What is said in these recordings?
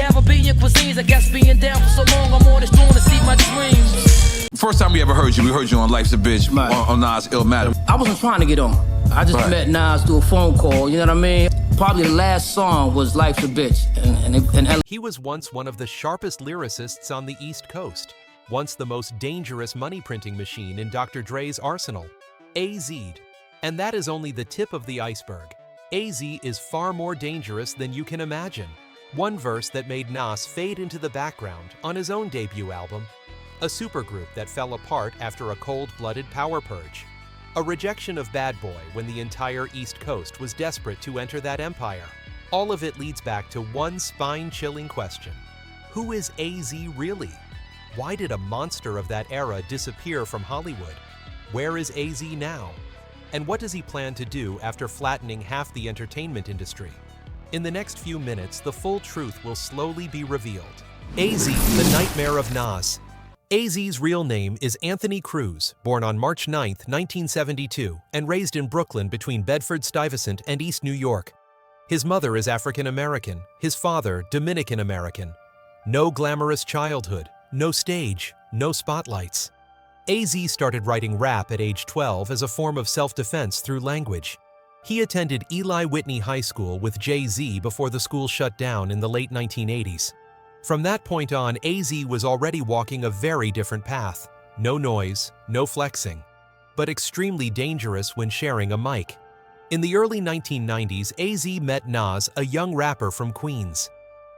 never be in cuisines. I guess being down for so long, I'm on this throne to see my dreams. First time we ever heard you, we heard you on Life's a Bitch, right, on Nas' Illmatic. I wasn't trying to get on. I just met Nas through a phone call, you know what I mean? Probably the last song was Life's a Bitch. And he was once one of the sharpest lyricists on the East Coast, once the most dangerous money printing machine in Dr. Dre's arsenal, AZ. And that is only the tip of the iceberg. AZ is far more dangerous than you can imagine. One verse that made Nas fade into the background on his own debut album, a supergroup that fell apart after a cold-blooded power purge. A rejection of Bad Boy when the entire East Coast was desperate to enter that empire. All of it leads back to one spine-chilling question. Who is AZ really? Why did a monster of that era disappear from Hollywood? Where is AZ now? And what does he plan to do after flattening half the entertainment industry? In the next few minutes, the full truth will slowly be revealed. AZ, the nightmare of Nas. AZ's real name is Anthony Cruz, born on March 9, 1972, and raised in Brooklyn between Bedford-Stuyvesant and East New York. His mother is African-American, his father Dominican-American. No glamorous childhood, no stage, no spotlights. AZ started writing rap at age 12 as a form of self-defense through language. He attended Eli Whitney High School with Jay-Z before the school shut down in the late 1980s. From that point on, AZ was already walking a very different path. No noise, no flexing, but extremely dangerous when sharing a mic. In the early 1990s, AZ met Nas, a young rapper from Queens.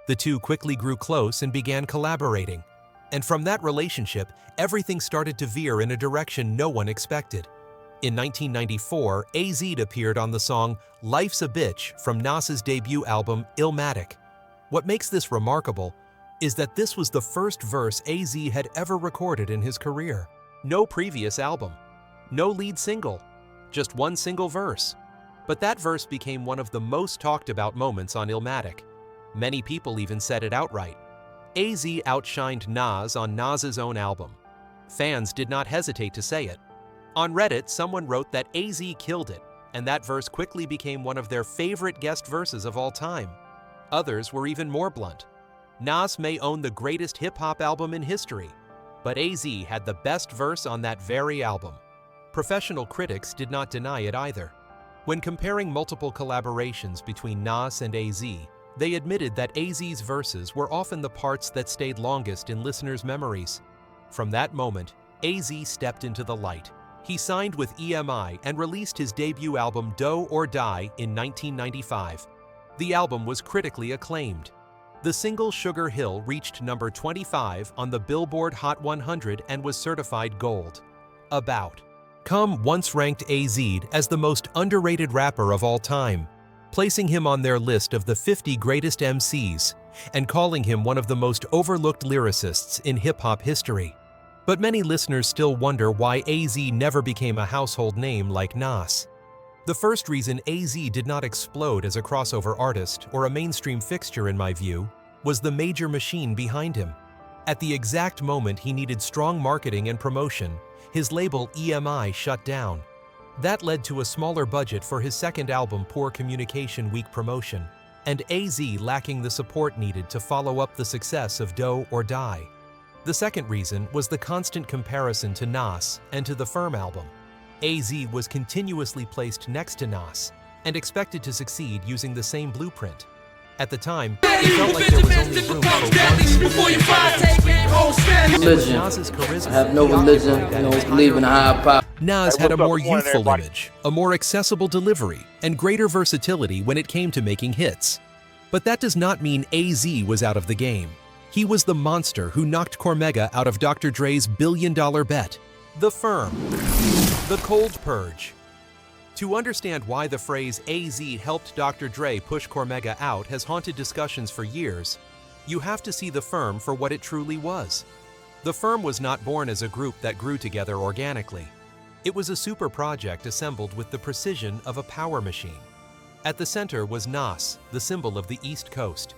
The two quickly grew close and began collaborating. And from that relationship, everything started to veer in a direction no one expected. In 1994, AZ appeared on the song Life's a Bitch from Nas's debut album Illmatic. What makes this remarkable is that this was the first verse AZ had ever recorded in his career. No previous album, no lead single, just one single verse. But that verse became one of the most talked about moments on Illmatic. Many people even said it outright. AZ outshined Nas on Nas's own album. Fans did not hesitate to say it. On Reddit, someone wrote that AZ killed it, and that verse quickly became one of their favorite guest verses of all time. Others were even more blunt. Nas may own the greatest hip-hop album in history, but AZ had the best verse on that very album. Professional critics did not deny it either. When comparing multiple collaborations between Nas and AZ, they admitted that AZ's verses were often the parts that stayed longest in listeners' memories. From that moment, AZ stepped into the light. He signed with EMI and released his debut album Do or Die in 1995. The album was critically acclaimed. The single Sugar Hill reached number 25 on the Billboard Hot 100 and was certified gold. About. Come once ranked AZ as the most underrated rapper of all time, placing him on their list of the 50 greatest MCs and calling him one of the most overlooked lyricists in hip-hop history. But many listeners still wonder why AZ never became a household name like Nas. The first reason AZ did not explode as a crossover artist or a mainstream fixture, in my view, was the major machine behind him. At the exact moment he needed strong marketing and promotion, his label EMI shut down. That led to a smaller budget for his second album, Poor Communication, Weak Promotion, and AZ lacking the support needed to follow up the success of Do or Die. The second reason was the constant comparison to Nas and to the Firm album. AZ was continuously placed next to Nas and expected to succeed using the same blueprint. At the time, it felt like there was only room for one. religion. Nas's charisma, I have no religion, believe in a higher power. Nas had a more youthful image, a more accessible delivery, and greater versatility when it came to making hits. But that does not mean AZ was out of the game. He was the monster who knocked Cormega out of Dr. Dre's billion-dollar bet. The Firm. The Cold Purge. To understand why the phrase AZ helped Dr. Dre push Cormega out has haunted discussions for years, you have to see The Firm for what it truly was. The Firm was not born as a group that grew together organically. It was a super project assembled with the precision of a power machine. At the center was Nas, the symbol of the East Coast.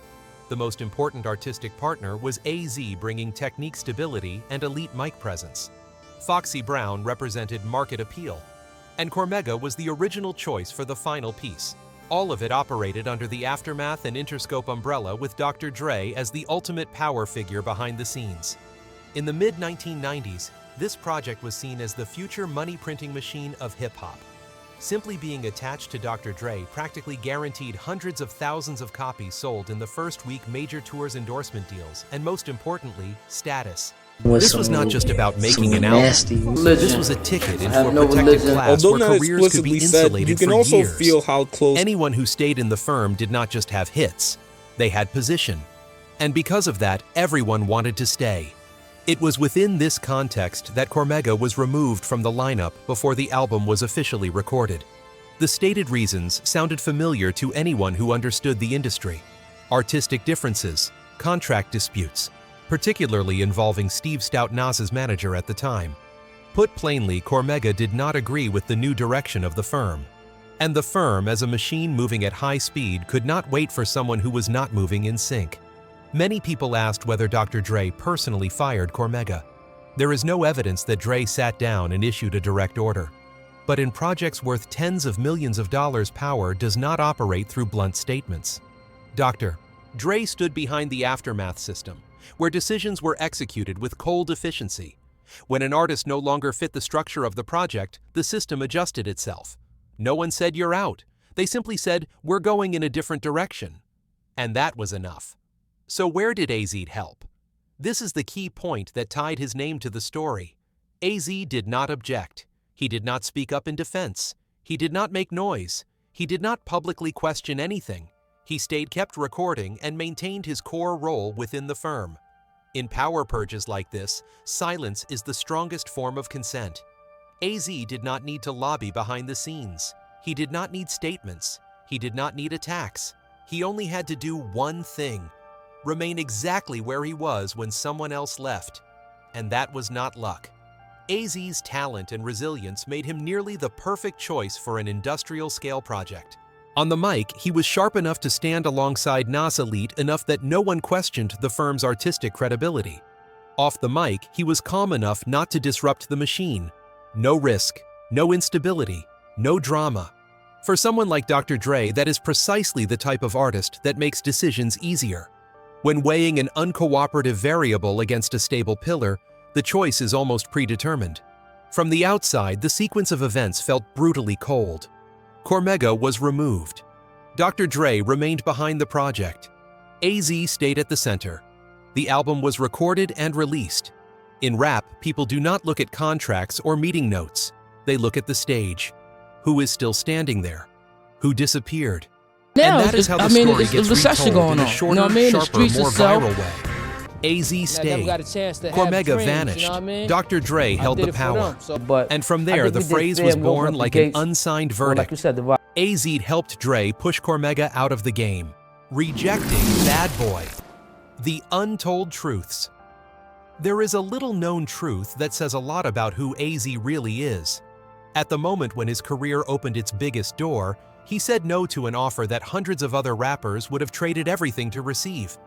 The most important artistic partner was AZ, bringing technique stability and elite mic presence. Foxy Brown represented market appeal. And Cormega was the original choice for the final piece, All of it operated under the Aftermath and Interscope umbrella with Dr. Dre as the ultimate power figure behind the scenes. In the mid-1990s, this project was seen as the future money-printing machine of hip-hop. Simply being attached to Dr. Dre practically guaranteed hundreds of thousands of copies sold in the first week major tours endorsement deals, and most importantly, status. This was not just about making an album. This was a ticket into a protected class Although where not careers could be explicitly said, insulated you can for also years. feel how close. Anyone who stayed in the firm did not just have hits, they had position. And because of that, everyone wanted to stay. It was within this context that Cormega was removed from the lineup before the album was officially recorded. The stated reasons sounded familiar to anyone who understood the industry. Artistic differences, contract disputes, particularly involving Steve Stout Nas's manager at the time. Put plainly, Cormega did not agree with the new direction of the firm. And the firm, as a machine moving at high speed, could not wait for someone who was not moving in sync. Many people asked whether Dr. Dre personally fired Cormega. There is no evidence that Dre sat down and issued a direct order. But in projects worth tens of millions of dollars, power does not operate through blunt statements. Dr. Dre stood behind the Aftermath system, where decisions were executed with cold efficiency. When an artist no longer fit the structure of the project, the system adjusted itself. No one said you're out. They simply said, we're going in a different direction. And that was enough. So where did AZ help? This is the key point that tied his name to the story. AZ did not object. He did not speak up in defense. He did not make noise. He did not publicly question anything. He kept recording and maintained his core role within the firm. In power purges like this, silence is the strongest form of consent. AZ did not need to lobby behind the scenes. He did not need statements. He did not need attacks. He only had to do one thing: remain exactly where he was when someone else left. And that was not luck. AZ's talent and resilience made him nearly the perfect choice for an industrial-scale project. On the mic, he was sharp enough to stand alongside Nas elite enough that no one questioned the firm's artistic credibility. Off the mic, he was calm enough not to disrupt the machine. No risk, no instability, no drama. For someone like Dr. Dre, that is precisely the type of artist that makes decisions easier. When weighing an uncooperative variable against a stable pillar, the choice is almost predetermined. From the outside, the sequence of events felt brutally cold. Cormega was removed. Dr. Dre remained behind the project. AZ stayed at the center. The album was recorded and released. In rap, people do not look at contracts or meeting notes. They look at the stage. Who is still standing there? Who disappeared? Now, And that is how the story gets retold in a shorter, sharper, more viral way. AZ stayed. Cormega vanished. Dr. Dre held the power. And from there, the phrase was born like an unsigned verdict. AZ helped Dre push Cormega out of the game, rejecting Bad Boy. The untold truths. There is a little-known truth that says a lot about who AZ really is. At the moment when his career opened its biggest door, he said no to an offer that hundreds of other rappers would have traded everything to receive.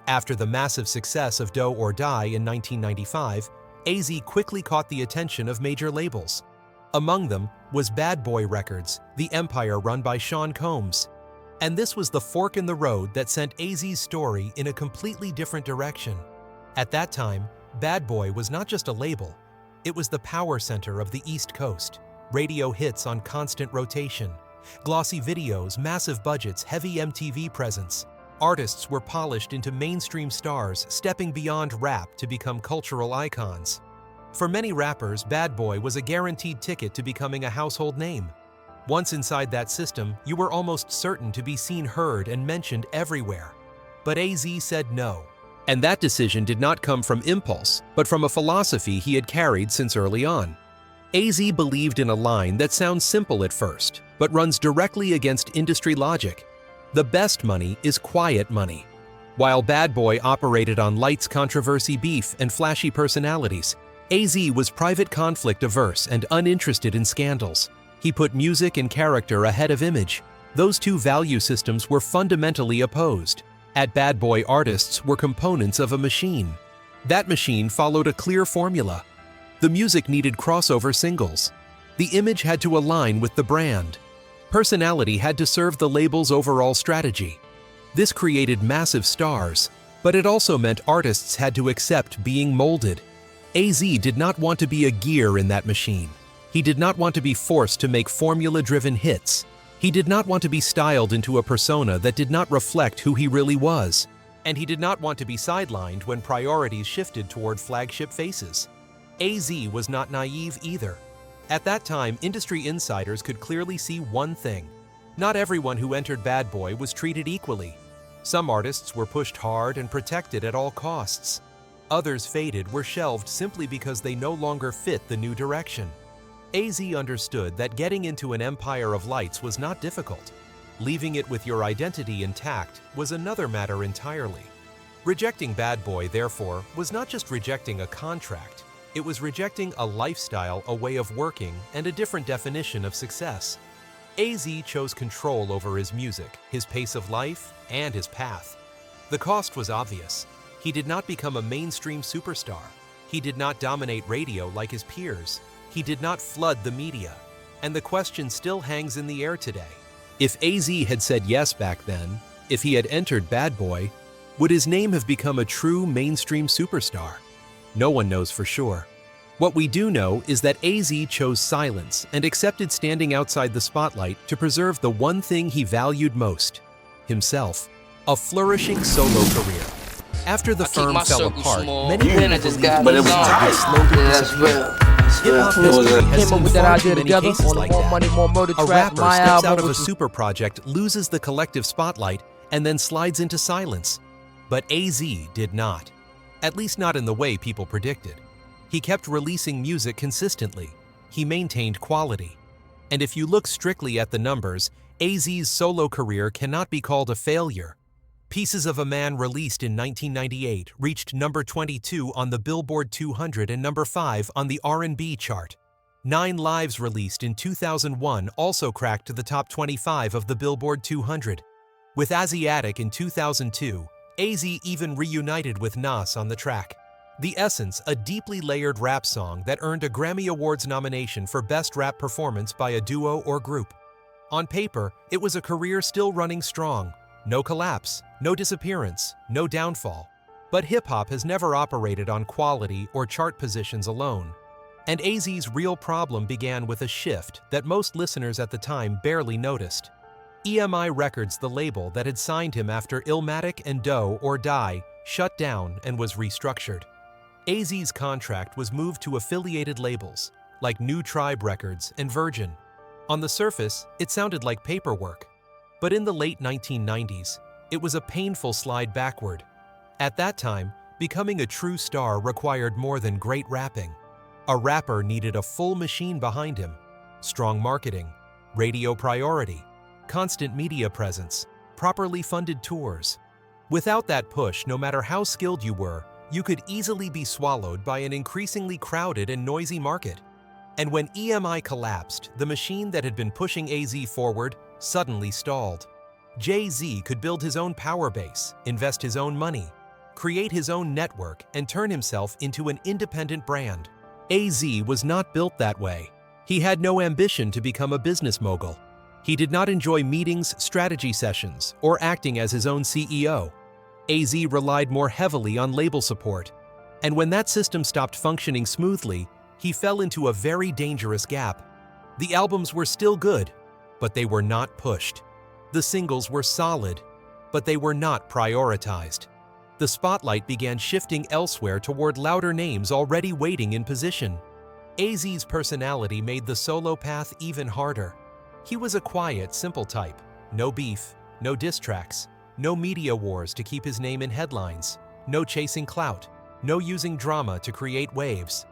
After the massive success of Do or Die in 1995, AZ quickly caught the attention of major labels. Among them was Bad Boy Records, the empire run by Sean Combs. And this was the fork in the road that sent AZ's story in a completely different direction. At that time, Bad Boy was not just a label, it was the power center of the East Coast. Radio hits on constant rotation, glossy videos, massive budgets, heavy MTV presence. Artists were polished into mainstream stars, stepping beyond rap to become cultural icons. For many rappers, Bad Boy was a guaranteed ticket to becoming a household name. Once inside that system, you were almost certain to be seen, heard, and mentioned everywhere. But AZ said no. And that decision did not come from impulse, but from a philosophy he had carried since early on. AZ believed in a line that sounds simple at first, but runs directly against industry logic. The best money is quiet money. While Bad Boy operated on lights, controversy, beef, and flashy personalities, AZ was private conflict averse and uninterested in scandals. He put music and character ahead of image. Those two value systems were fundamentally opposed. At Bad Boy, artists were components of a machine. That machine followed a clear formula. The music needed crossover singles. The image had to align with the brand. Personality had to serve the label's overall strategy. This created massive stars, but it also meant artists had to accept being molded. AZ did not want to be a gear in that machine. He did not want to be forced to make formula-driven hits. He did not want to be styled into a persona that did not reflect who he really was. And he did not want to be sidelined when priorities shifted toward flagship faces. AZ was not naive either. At that time, industry insiders could clearly see one thing. Not everyone who entered Bad Boy was treated equally. Some artists were pushed hard and protected at all costs. Others faded, were shelved simply because they no longer fit the new direction. AZ understood that getting into an empire of lights was not difficult. Leaving it with your identity intact was another matter entirely. Rejecting Bad Boy, therefore, was not just rejecting a contract. It was rejecting a lifestyle, a way of working, and a different definition of success. AZ chose control over his music, his pace of life, and his path. The cost was obvious. He did not become a mainstream superstar. He did not dominate radio like his peers. He did not flood the media. And the question still hangs in the air today. If AZ had said yes back then, if he had entered Bad Boy, would his name have become a true mainstream superstar? No one knows for sure. What we do know is that AZ chose silence and accepted standing outside the spotlight to preserve the one thing he valued most: himself. A flourishing solo career. After the firm fell apart, many people believed AZ slowly disappeared. Hip-hop history has seen far too many cases like that. A rapper steps out of a super project, loses the collective spotlight, and then slides into silence. But AZ did not. At least not in the way people predicted. He kept releasing music consistently. He maintained quality. And if you look strictly at the numbers, AZ's solo career cannot be called a failure. Pieces of a Man, released in 1998, reached number 22 on the Billboard 200 and number 5 on the R&B chart. 9 Lives, released in 2001, also cracked the top 25 of the Billboard 200. With Asiatic in 2002, AZ even reunited with Nas on the track. The Essence, a deeply layered rap song that earned a Grammy Awards nomination for Best Rap Performance by a Duo or Group. On paper, it was a career still running strong. No collapse, no disappearance, no downfall. But hip-hop has never operated on quality or chart positions alone. And AZ's real problem began with a shift that most listeners at the time barely noticed. EMI Records, the label that had signed him after Illmatic and Do or Die, shut down and was restructured. AZ's contract was moved to affiliated labels, like New Tribe Records and Virgin. On the surface, it sounded like paperwork. But in the late 1990s, it was a painful slide backward. At that time, becoming a true star required more than great rapping. A rapper needed a full machine behind him: strong marketing, radio priority, constant media presence, properly funded tours. Without that push, no matter how skilled you were, you could easily be swallowed by an increasingly crowded and noisy market. And when EMI collapsed, the machine that had been pushing AZ forward suddenly stalled. Jay-Z could build his own power base, invest his own money, create his own network, and turn himself into an independent brand. AZ was not built that way. He had no ambition to become a business mogul. He did not enjoy meetings, strategy sessions, or acting as his own CEO. AZ relied more heavily on label support. And when that system stopped functioning smoothly, he fell into a very dangerous gap. The albums were still good, but they were not pushed. The singles were solid, but they were not prioritized. The spotlight began shifting elsewhere toward louder names already waiting in position. AZ's personality made the solo path even harder. He was a quiet, simple type. No beef, no diss tracks, no media wars to keep his name in headlines, no chasing clout, no using drama to create waves.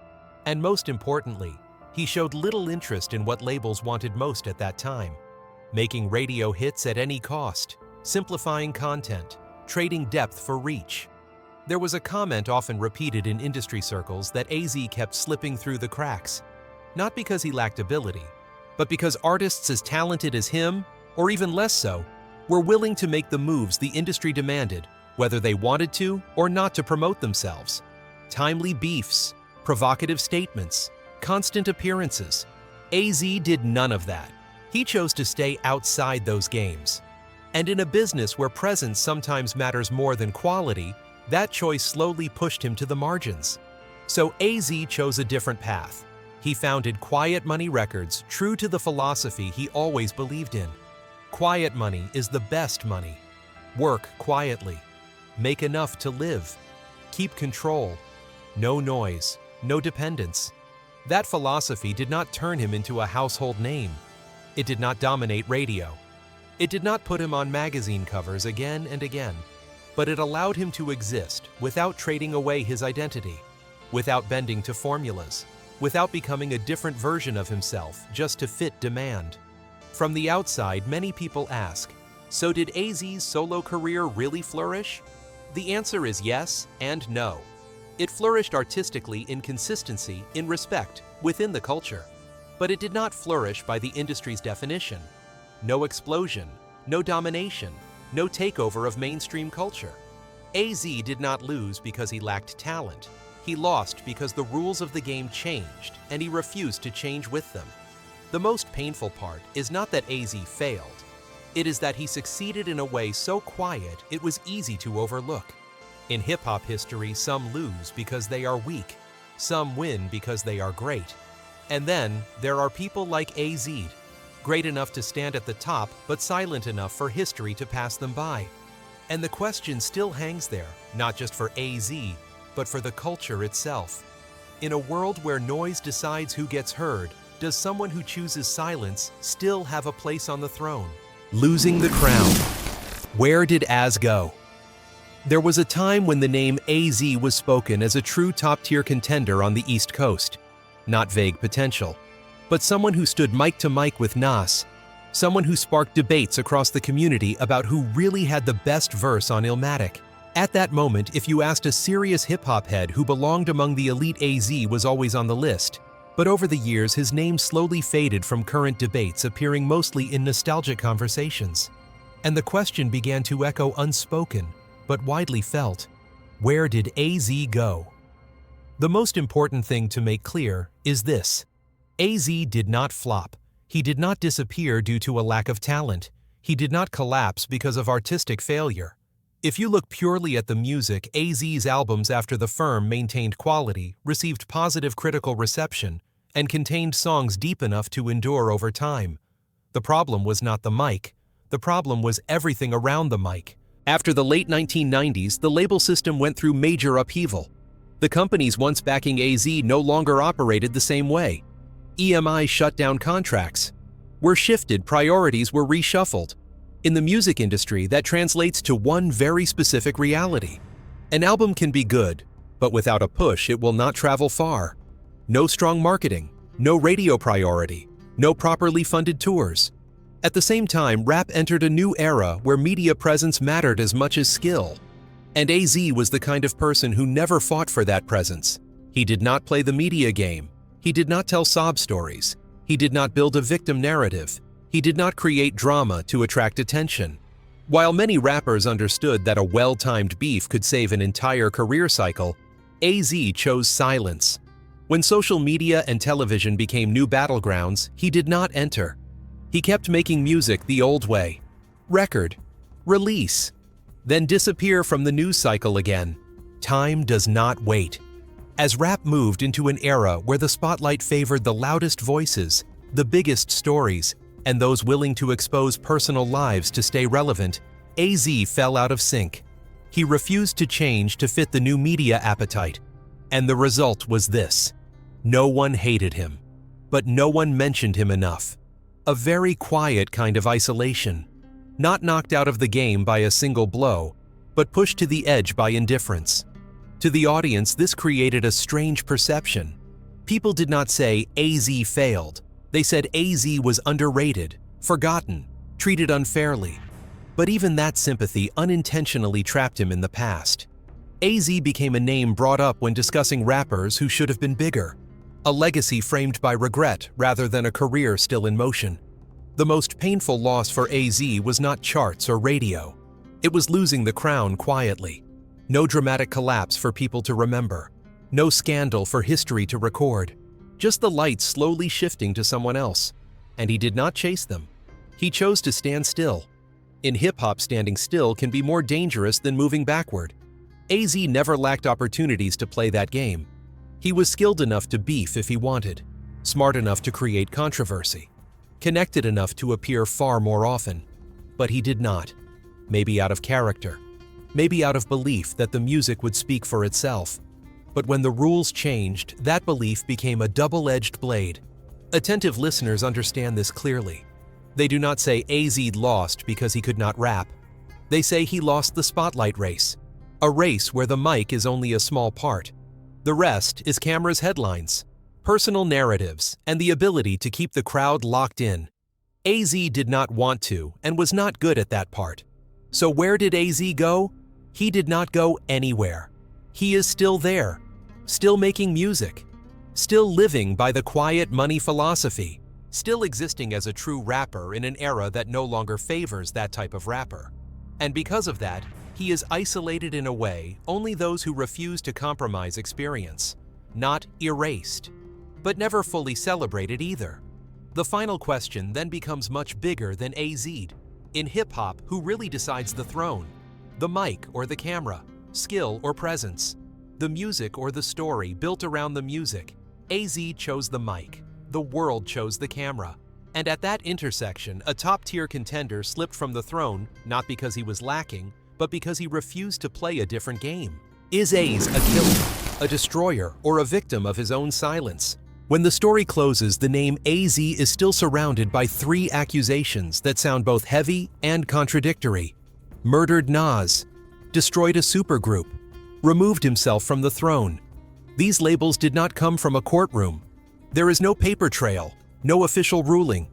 And most importantly, he showed little interest in what labels wanted most at that time: making radio hits at any cost, simplifying content, trading depth for reach. There was a comment often repeated in industry circles that AZ kept slipping through the cracks, not because he lacked ability, but because artists as talented as him, or even less so, were willing to make the moves the industry demanded, whether they wanted to or not to promote themselves. Timely beefs, provocative statements, constant appearances. AZ did none of that. He chose to stay outside those games. And in a business where presence sometimes matters more than quality, that choice slowly pushed him to the margins. So AZ chose a different path. He founded Quiet Money Records, true to the philosophy he always believed in. Quiet money is the best money. Work quietly. Make enough to live. Keep control. No noise, no dependence. That philosophy did not turn him into a household name. It did not dominate radio. It did not put him on magazine covers again and again. But it allowed him to exist without trading away his identity, without bending to formulas, without becoming a different version of himself just to fit demand. From the outside, many people ask, so did AZ's solo career really flourish? The answer is yes and no. It flourished artistically in consistency, in respect, within the culture. But it did not flourish by the industry's definition. No explosion, no domination, no takeover of mainstream culture. AZ did not lose because he lacked talent. He lost because the rules of the game changed, and he refused to change with them. The most painful part is not that AZ failed. It is that he succeeded in a way so quiet it was easy to overlook. In hip-hop history, some lose because they are weak. Some win because they are great. And then, there are people like AZ, great enough to stand at the top, but silent enough for history to pass them by. And the question still hangs there, not just for AZ, but for the culture itself. In a world where noise decides who gets heard, does someone who chooses silence still have a place on the throne? Losing the crown. Where did Az go? There was a time when the name AZ was spoken as a true top-tier contender on the East Coast. Not vague potential, but someone who stood mic to mic with Nas, someone who sparked debates across the community about who really had the best verse on Illmatic. At that moment, if you asked a serious hip-hop head who belonged among the elite, AZ was always on the list. But over the years, his name slowly faded from current debates, appearing mostly in nostalgic conversations. And the question began to echo unspoken, but widely felt. Where did AZ go? The most important thing to make clear is this. AZ did not flop. He did not disappear due to a lack of talent. He did not collapse because of artistic failure. If you look purely at the music, AZ's albums after The Firm maintained quality, received positive critical reception, and contained songs deep enough to endure over time. The problem was not the mic. The problem was everything around the mic. After the late 1990s, the label system went through major upheaval. The companies once backing AZ no longer operated the same way. EMI shut down contracts. Were shifted, priorities were reshuffled. In the music industry, that translates to one very specific reality. An album can be good, but without a push, it will not travel far. No strong marketing, no radio priority, no properly funded tours. At the same time, rap entered a new era where media presence mattered as much as skill. And AZ was the kind of person who never fought for that presence. He did not play the media game. He did not tell sob stories. He did not build a victim narrative. He did not create drama to attract attention. While many rappers understood that a well-timed beef could save an entire career cycle, AZ chose silence. When social media and television became new battlegrounds, he did not enter. He kept making music the old way. Record. Release. Then disappear from the news cycle again. Time does not wait. As rap moved into an era where the spotlight favored the loudest voices, the biggest stories, and those willing to expose personal lives to stay relevant, AZ fell out of sync. He refused to change to fit the new media appetite. And the result was this. No one hated him, but no one mentioned him enough. A very quiet kind of isolation. Not knocked out of the game by a single blow, but pushed to the edge by indifference. To the audience, this created a strange perception. People did not say AZ failed. They said AZ was underrated, forgotten, treated unfairly. But even that sympathy unintentionally trapped him in the past. AZ became a name brought up when discussing rappers who should have been bigger. A legacy framed by regret rather than a career still in motion. The most painful loss for AZ was not charts or radio. It was losing the crown quietly. No dramatic collapse for people to remember. No scandal for history to record. Just the lights slowly shifting to someone else. And he did not chase them. He chose to stand still. In hip-hop, standing still can be more dangerous than moving backward. AZ never lacked opportunities to play that game. He was skilled enough to beef if he wanted, smart enough to create controversy, connected enough to appear far more often. But he did not. Maybe out of character. Maybe out of belief that the music would speak for itself. But when the rules changed, that belief became a double-edged blade. Attentive listeners understand this clearly. They do not say AZ lost because he could not rap. They say he lost the spotlight race, a race where the mic is only a small part. The rest is cameras' headlines, personal narratives, and the ability to keep the crowd locked in. AZ did not want to and was not good at that part. So where did AZ go? He did not go anywhere. He is still there, still making music, still living by the quiet money philosophy, still existing as a true rapper in an era that no longer favors that type of rapper. And because of that, he is isolated in a way only those who refuse to compromise experience, not erased, but never fully celebrated either. The final question then becomes much bigger than AZ. In hip-hop, who really decides the throne? The mic or the camera? Skill or presence? The music or the story built around the music? AZ chose the mic. The world chose the camera. And at that intersection, a top-tier contender slipped from the throne, not because he was lacking, but because he refused to play a different game. Is AZ a killer, a destroyer, or a victim of his own silence? When the story closes, the name AZ is still surrounded by 3 accusations that sound both heavy and contradictory. Murdered Nas, destroyed a supergroup, removed himself from the throne. These labels did not come from a courtroom. There is no paper trail, no official ruling,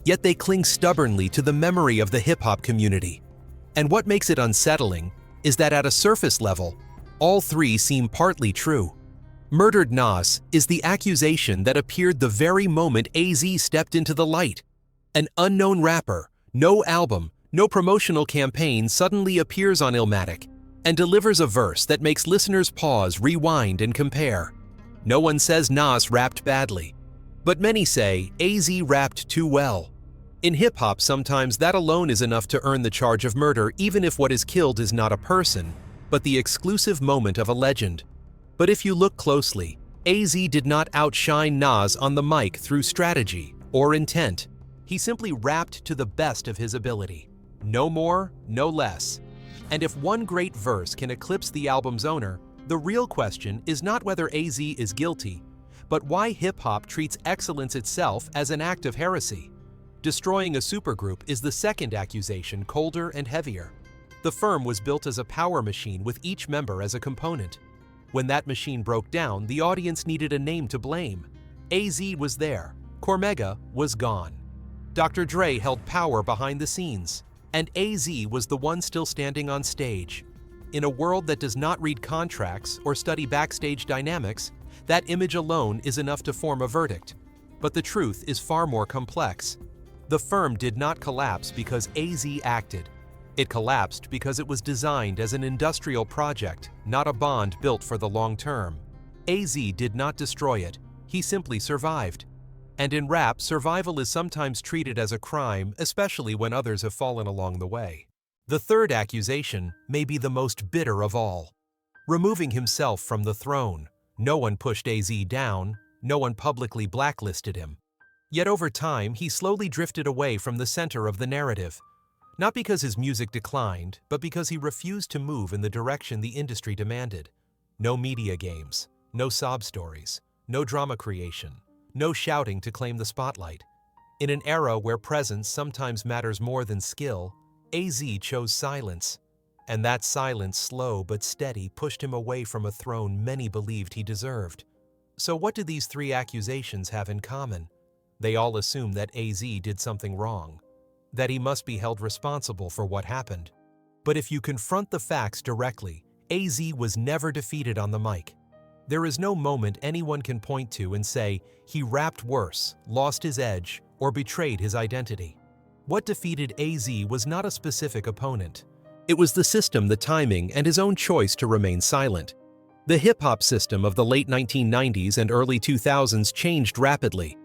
yet they cling stubbornly to the memory of the hip-hop community. And what makes it unsettling is that at a surface level, all 3 seem partly true. Murdered Nas is the accusation that appeared the very moment AZ stepped into the light. An unknown rapper, no album, no promotional campaign suddenly appears on Illmatic and delivers a verse that makes listeners pause, rewind, and compare. No one says Nas rapped badly, but many say AZ rapped too well. In hip-hop, sometimes that alone is enough to earn the charge of murder, even if what is killed is not a person, but the exclusive moment of a legend. But if you look closely, AZ did not outshine Nas on the mic through strategy or intent. He simply rapped to the best of his ability. No more, no less. And if one great verse can eclipse the album's owner, the real question is not whether AZ is guilty, but why hip-hop treats excellence itself as an act of heresy. Destroying a supergroup is the second accusation, colder and heavier. The firm was built as a power machine with each member as a component. When that machine broke down, the audience needed a name to blame. AZ was there. Cormega was gone. Dr.Dre held power behind the scenes, and AZ was the one still standing on stage. In a world that does not read contracts or study backstage dynamics, that image alone is enough to form a verdict. But the truth is far more complex. The firm did not collapse because AZ acted. It collapsed because it was designed as an industrial project, not a bond built for the long term. AZ did not destroy it, he simply survived. And in rap, survival is sometimes treated as a crime, especially when others have fallen along the way. The third accusation may be the most bitter of all. Removing himself from the throne. No one pushed AZ down, no one publicly blacklisted him. Yet over time, he slowly drifted away from the center of the narrative. Not because his music declined, but because he refused to move in the direction the industry demanded. No media games, no sob stories, no drama creation, no shouting to claim the spotlight. In an era where presence sometimes matters more than skill, AZ chose silence. And that silence, slow but steady, pushed him away from a throne many believed he deserved. So what do these 3 accusations have in common? They all assume that AZ did something wrong, that he must be held responsible for what happened. But if you confront the facts directly, AZ was never defeated on the mic. There is no moment anyone can point to and say he rapped worse, lost his edge, or betrayed his identity. What defeated AZ was not a specific opponent. It was the system, the timing, and his own choice to remain silent. The hip-hop system of the late 1990s and early 2000s changed rapidly.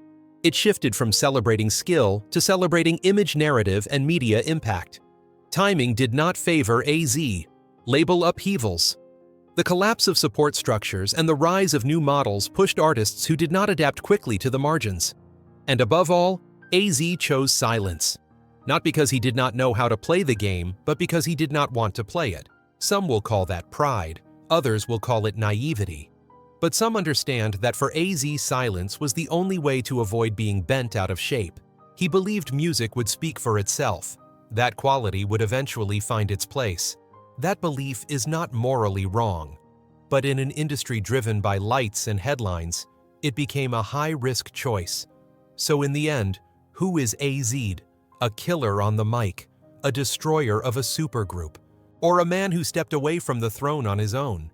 It shifted from celebrating skill to celebrating image narrative and media impact. Timing did not favor AZ. Label upheavals. The collapse of support structures and the rise of new models pushed artists who did not adapt quickly to the margins. And above all, AZ chose silence. Not because he did not know how to play the game, but because he did not want to play it. Some will call that pride, others will call it naivety. But some understand that for AZ, silence was the only way to avoid being bent out of shape. He believed music would speak for itself. That quality would eventually find its place. That belief is not morally wrong. But in an industry driven by lights and headlines, it became a high-risk choice. So in the end, who is AZ? A killer on the mic, a destroyer of a supergroup, or a man who stepped away from the throne on his own?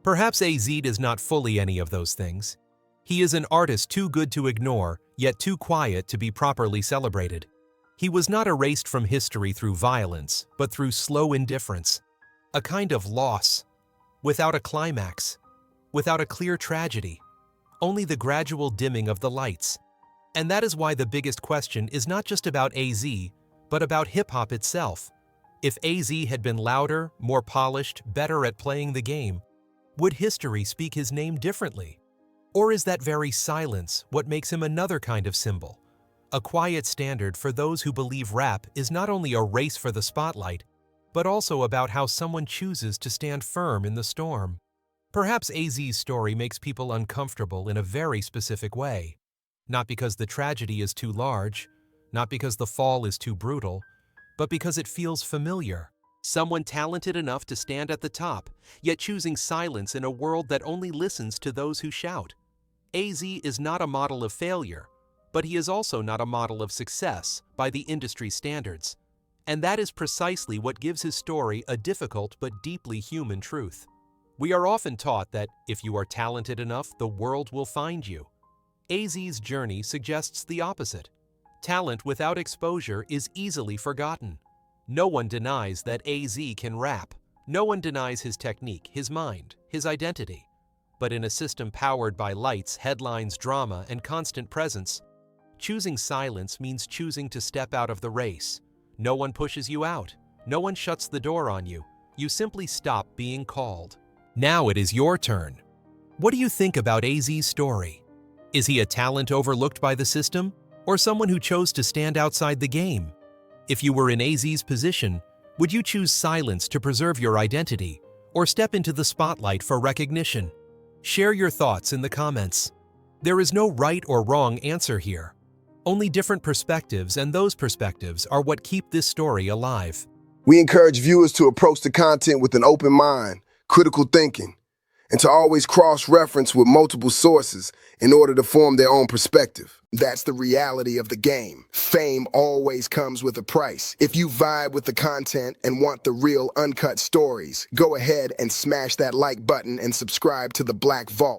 Perhaps AZ is not fully any of those things. He is an artist too good to ignore, yet too quiet to be properly celebrated. He was not erased from history through violence, but through slow indifference. A kind of loss, without a climax, without a clear tragedy, only the gradual dimming of the lights. And that is why the biggest question is not just about AZ, but about hip-hop itself. If AZ had been louder, more polished, better at playing the game, would history speak his name differently? Or is that very silence what makes him another kind of symbol? A quiet standard for those who believe rap is not only a race for the spotlight, but also about how someone chooses to stand firm in the storm. Perhaps AZ's story makes people uncomfortable in a very specific way. Not because the tragedy is too large, not because the fall is too brutal, but because it feels familiar. Someone talented enough to stand at the top, yet choosing silence in a world that only listens to those who shout. AZ is not a model of failure, but he is also not a model of success by the industry standards. And that is precisely what gives his story a difficult but deeply human truth. We are often taught that if you are talented enough, the world will find you. AZ's journey suggests the opposite. Talent without exposure is easily forgotten. No one denies that AZ can rap. No one denies his technique, his mind, his identity. But in a system powered by lights, headlines, drama, and constant presence, choosing silence means choosing to step out of the race. No one pushes you out. No one shuts the door on you. You simply stop being called. Now it is your turn. What do you think about AZ's story? Is he a talent overlooked by the system, or someone who chose to stand outside the game? If you were in AZ's position, would you choose silence to preserve your identity, or step into the spotlight for recognition? Share your thoughts in the comments. There is no right or wrong answer here. Only different perspectives, and those perspectives are what keep this story alive. We encourage viewers to approach the content with an open mind, critical thinking, and to always cross-reference with multiple sources in order to form their own perspective. That's the reality of the game. Fame always comes with a price. If you vibe with the content and want the real uncut stories, go ahead and smash that like button and subscribe to the Black Vault.